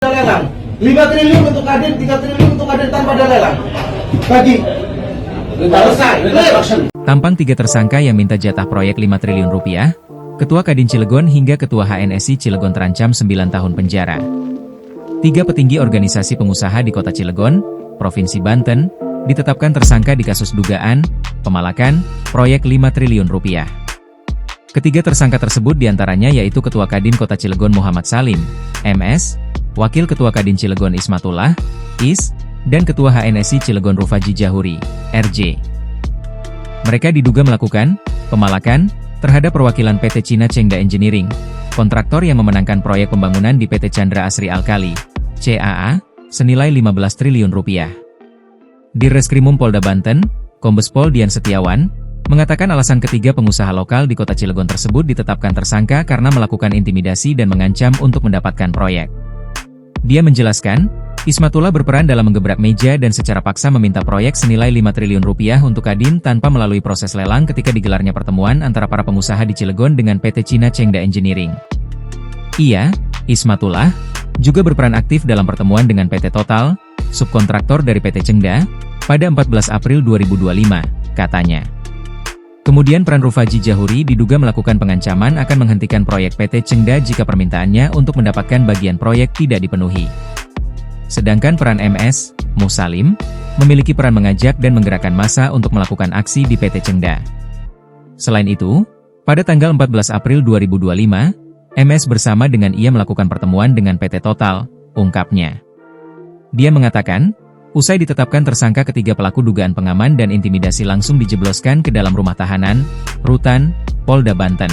lelang. 5 triliun untuk Kadin, 3 triliun untuk Kadin tanpa ada lelang. Bagi. Selesai. Tampang 3 tersangka yang minta jatah proyek 5 triliun rupiah, Ketua Kadin Cilegon hingga Ketua HNSI Cilegon terancam 9 tahun penjara. 3 petinggi organisasi pengusaha di Kota Cilegon, Provinsi Banten, ditetapkan tersangka di kasus dugaan pemalakan proyek 5 triliun rupiah. Ketiga tersangka tersebut diantaranya yaitu Ketua Kadin Kota Cilegon Muhammad Salim, MS, Wakil Ketua Kadin Cilegon Ismatullah, IS, dan Ketua HNSI Cilegon Rufaji Jahuri, RJ. Mereka diduga melakukan pemalakan terhadap perwakilan PT Cina Chengda Engineering, kontraktor yang memenangkan proyek pembangunan di PT Chandra Asri Alkali, CAA, senilai 15 triliun rupiah. Di Reskrimum Polda Banten, Kombes Pol Dian Setiawan, mengatakan alasan ketiga pengusaha lokal di Kota Cilegon tersebut ditetapkan tersangka karena melakukan intimidasi dan mengancam untuk mendapatkan proyek. Dia menjelaskan, Ismatullah berperan dalam menggebrak meja dan secara paksa meminta proyek senilai 5 triliun rupiah untuk Kadin tanpa melalui proses lelang ketika digelarnya pertemuan antara para pengusaha di Cilegon dengan PT Cina Chengda Engineering. Ia, Ismatullah, juga berperan aktif dalam pertemuan dengan PT Total, subkontraktor dari PT Chengda, pada 14 April 2025, katanya. Kemudian peran Rufaji Jahuri diduga melakukan pengancaman akan menghentikan proyek PT Chengda jika permintaannya untuk mendapatkan bagian proyek tidak dipenuhi. Sedangkan peran MS, Musalim, memiliki peran mengajak dan menggerakkan massa untuk melakukan aksi di PT Chengda. Selain itu, pada tanggal 14 April 2025, MS bersama dengan ia melakukan pertemuan dengan PT Total, ungkapnya. Dia mengatakan, usai ditetapkan tersangka ketiga pelaku dugaan pengaman dan intimidasi langsung dijebloskan ke dalam rumah tahanan, Rutan, Polda Banten.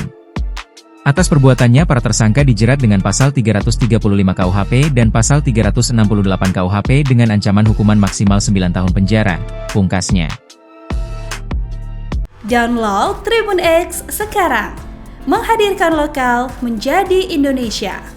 Atas perbuatannya para tersangka dijerat dengan pasal 335 KUHP dan pasal 368 KUHP dengan ancaman hukuman maksimal 9 tahun penjara, pungkasnya. Download Tribun X sekarang, menghadirkan lokal menjadi Indonesia.